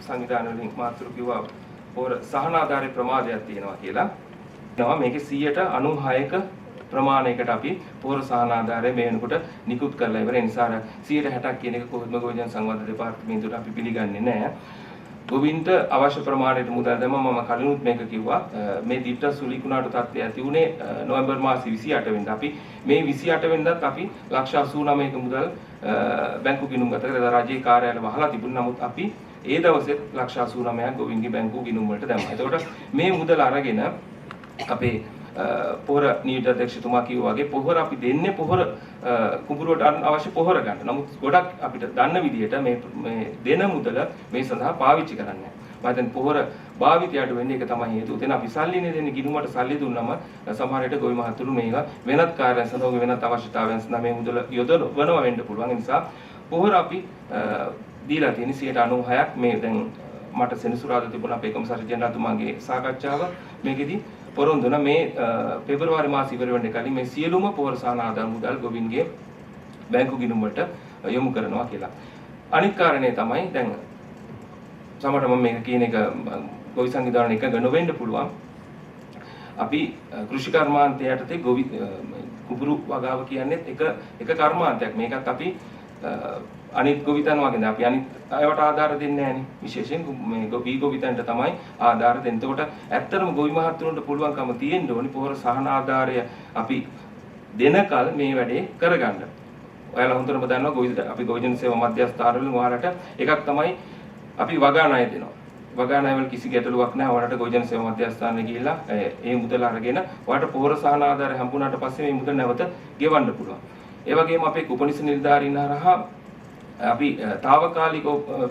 සංවිධාන වලින් මාතෘ කිව්වා පොර සහනාධාරී ප්‍රමාදයක් තියෙනවා කියලා. මේකේ 96ක ප්‍රමාණයකට අපි පොර සහනාධාරය මේ වෙනකොට නිකුත් කරලා ඉවර. ඒ නිසා 60ක් කියන එක කොහොමද ගෝවින්ද සංවර්ධන දෙපාර්තමේන්තුවට අපි පිළිගන්නේ නැහැ. ගෝවින්ද අවශ්‍ය ප්‍රමාණයට මුදල් දැම්මම මම කලිනුත් මේක කිව්වා. මේ දිට්ඨ සුලිකුණාට තත්ත්වය ඇති උනේ නොවැම්බර් මාසේ 28 වෙනිදා. අපි මේ 28 වෙනිදාත් අපි ලක්ෂ 89ක මුදල් බැංකු ගිණුම් ගත කරලා රාජ්‍ය කාර්යාලය වහලා තිබුණා. නමුත් අපි ඒ දවසේ ලක්ෂ 89ක් ගෝවින්දගේ බැංකු ගිණුම් වලට දැම්මා. එතකොට මේ මුදල් අරගෙන අපේ පොහොර නීති අධ්‍යක්ෂතුමා කිව්වා වගේ පොහොර අපි දෙන්නේ පොහොර කුඹුරුවට අවශ්‍ය පොහොර ගන්න. නමුත් ගොඩක් අපිට දන්න විදිහට මේ දෙන මුදල මේ සඳහා පාවිච්චි කරන්නේ. මම දැන් පොහොර භාවිතය අඩු වෙන්නේ ඒක තමයි හේතුව. එතන අපි සල්ලිනේ දෙන්නේ ගිණුමට සල්ලි දුන්නම සමහර විට ගොවි මහතුරු මේක වෙනත් කාර්යයන් සඳහා වෙනත් අවශ්‍යතාවයන් සඳහා මේ මුදල යොදවනවා වෙන්න පුළුවන්. ඒ නිසා පොහොර අපි දීලා තියෙන 96ක් මේ දැන් මට සෙනසුරාදා තිබුණා අපේ කොමසාරි ජෙනරාල්තුමාගේ සාකච්ඡාව මේකෙදි පොරොන්දුන මේ පෙබරවාරි මාසෙ ඉවර වෙන්න කලින් මේ සියලුම පොහොර සහනාධාර මුදල් ගොවින්ගේ බැංකු ගිණුම් වලට යොමු කරනවා කියලා. අනිත් කාරණේ තමයි දැන් සමහරට මම මේක කියන එක ගොවි සංවිධාන එකඟ නොවෙන්න පුළුවන්. අපි කෘෂි කර්මාන්තය යටතේ ගොවි කුඹුරු වගාව කියන්නේ එක කර්මාන්තයක්. මේකත් අපි අනිත් ගොවිතැන් වගේ අපි අනිත් අයවට ආධාර දෙන්නේ නැහැනේ. විශේෂයෙන් මේ ගොවිතැන්ට තමයි ආධාර දෙන්නේ. එතකොට ඇත්තටම ගොවි මහත්තුරුන්ට පුළුවන්කම තියෙන්න ඕනි පොහොර සහන ආධාරය අපි දෙනකල් මේ වැඩේ කරගන්න. ඔයාලා හොඳටම දන්නවා අපි ගොවිජන සේවා මධ්‍යස්ථාන වලින් ඔයාලට එකක් තමයි අපි වගා ණය දෙනවා. වගා ණය වල කිසි ගැටලුවක් නැහැ. ඔයාලට ගොවිජන සේවා මධ්‍යස්ථානෙ ගිහිල්ලා ඒ මුදල අරගෙන ඔයාලට පොහොර සහන ආධාරය හම්බුනාට පස්සේ මේ මුදල නැවත ගෙවන්න පුළුවන්. ඒ වගේම අපේ කුපනිස නිලධාරීන් හරහා අපි తాවකාලික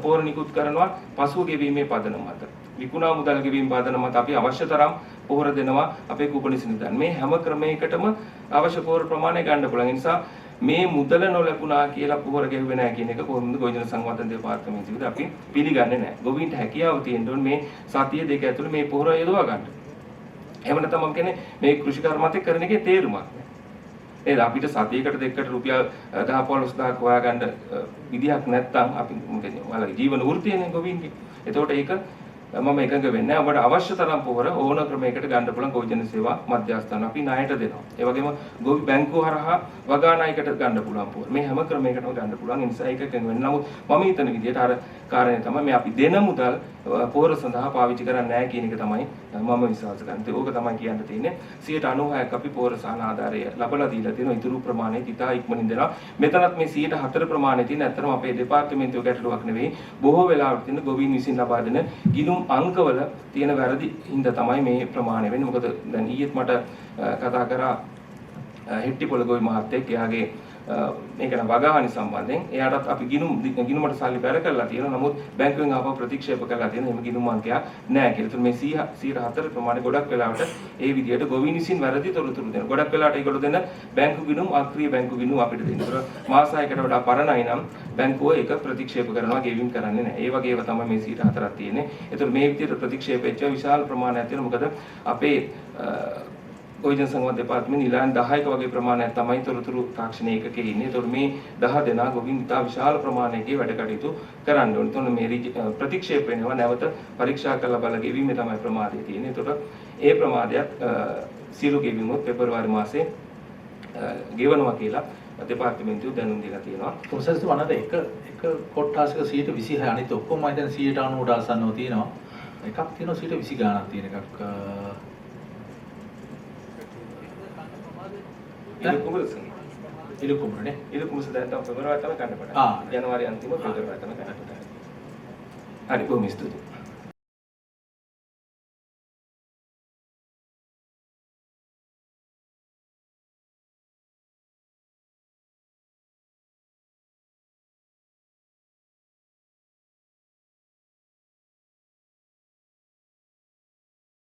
පොහොර නිකුත් කරනවා පසුව ගෙවීමේ පදනම මත. විකුණා මුදල් ගෙවීම පදනම මත අපි අවශ්‍ය තරම් පොහොර දෙනවා අපේ කුපනිස නිලධාරීන්. මේ හැම ක්‍රමයකටම අවශ්‍ය පොහොර ප්‍රමාණය ගන්න පුළුවන්. ඒ නිසා මේ මුදල නොලැබුණා කියලා පොහොර ගෙවුවේ නැහැ කියන එක කොහොමද ගොවිජන සංවර්ධන දෙපාර්තමේන්තුවේදී අපි පිළිගන්නේ නැහැ. ගොවීන්ට හැකියාව තියෙන්න ඕනේ මේ සතිය දෙක ඇතුළේ මේ පොහොර යොදවා ගන්න. එහෙම නැත්නම් මම කියන්නේ මේ කෘෂි කර්මාන්තේ කරන එකේ තේරුමක් නැහැ. නේද? අපිට සතියකට දෙකකට රුපියල් 10-15000ක් හොයාගන්න විදියක් නැත්නම් අපි මොකද ඔයාලගේ ජීවන වෘත්තියනේ ගොවීන්ගේ. එතකොට ඒක මම එකඟ වෙන්නේ නැහැ. ඔබට අවශ්‍ය තරම් පොහොර ඕන ක්‍රමයකට ගන්න පුළුවන් ගොවිජන සේවා මධ්‍යස්ථාන අපි ණයට දෙනවා. ඒ වගේම ගොවි බැංකුව හරහා වගා ණයකට ගන්න පුළුවන් පොහොර. මේ හැම ක්‍රමයකටම ගන්න පුළුවන්. ඒ නිසා ඒක එකඟ වෙන්න. නමුත් මම හිතන විදිහට අර කාරණේ තමයි මේ අපි දෙන මුදල් පොහොර සඳහා පාවිච්චි කරන්නේ නැහැ කියන එක තමයි මම විශ්වාස කරන්නේ. ඒක තමයි කියන්න තියෙන්නේ. 96ක් අපි පොහොර සහන ආධාරය ලබලා දීලා තියෙනවා. ඉතුරු ප්‍රමාණය ඉතා ඉක්මනින් දෙනවා. මෙතනත් මේ 104 ප්‍රමාණය තියෙන ඇත්තටම අපේ දෙපාර්තමේන්තුවේ ගැටලුවක් නෙවෙයි. බොහෝ වෙලාවට තියෙන ගොවීන් විසින් ලබා දෙන ගිණුම් අංකවල තියෙන වැරදි හින්දා තමයි මේ ප්‍රමාණය වෙන්නේ. මොකද දැන් ඊයේත් මට කතා කරා හෙට්ටිපොළ ගොවි මහත්තයෙක් එයාගේ මේක නම් වගාහනි සම්බන්ධයෙන් එයාටත් අපි ගිණුමට සල්ලි බැර කරලා තියෙනවා. නමුත් බැංකුවෙන් ආපහු ප්‍රතික්ෂේප කරලා තියෙනවා. එහෙම ගිණුම් අංකයක් නැහැ කියලා. ඒතර මේ 104 ප්‍රමාණය ගොඩක් වෙලාවට ඒ විදිහට ගොවීන් විසින් වැරදි තොරතුරු දෙනවා. ගොඩක් වෙලාවට ඒගොල්ලෝ දෙන බැංකු ගිණුම් අක්‍රීය බැංකු ගිණුම් අපිට දෙනවා. ඒතර මාස 6කට වඩා පරණයි නම් බැංකුව ඒක ප්‍රතික්ෂේප කරනවා ගෙවීම් කරන්නේ නැහැ. ඒ වගේ ඒවා තමයි මේ 104ක් තියෙන්නේ. ඒතර මේ විදිහට ප්‍රතික්ෂේප වෙච්ච විශාල ප්‍රමාණයක් තියෙනවා. මොකද අපේ ගොවිජන සංවර්ධන දෙපාර්තමේන්තුවේ නිලයන් 10ක වගේ ප්‍රමාණයක් තමයි තොරතුරු තාක්ෂණ ඒකකයේ ඉන්නේ. ඒතකොට මේ 10 දෙනා ගොවින් ඉතා විශාල ප්‍රමාණයකේ වැඩ කටයුතු කරන්න ඕනේ. එතකොට මේ ප්‍රතික්ෂේප වෙනවා නැවත පරීක්ෂා කරලා බල ගෙවීමේ තමයි ප්‍රමාදය තියෙන්නේ. ඒතකොට ඒ ප්‍රමාදයක් සියලු ගෙවීමුත් පෙබරවාරි මාසේ ගෙවනවා කියලා දෙපාර්තමේන්තුව දැනුම් දීලා තියෙනවා. ප්‍රොසෙස් වලට එක කොට්ටාසක 126 අනිත් ඔක්කොම මම දැන් 90ට ආසන්නව තියෙනවා. එකක් තියෙනවා 120 ගාණක් තියෙන එකක්. ඉලුකුඹරනේ. ඉලුකුඹස දැන් තව පෙබරවාරි තමයි ගන්න පටන්. ජනවාරි අන්තිම පෙබරවාරි තමයි ගන්න පටන්. හරි බොහොම ස්තුතියි.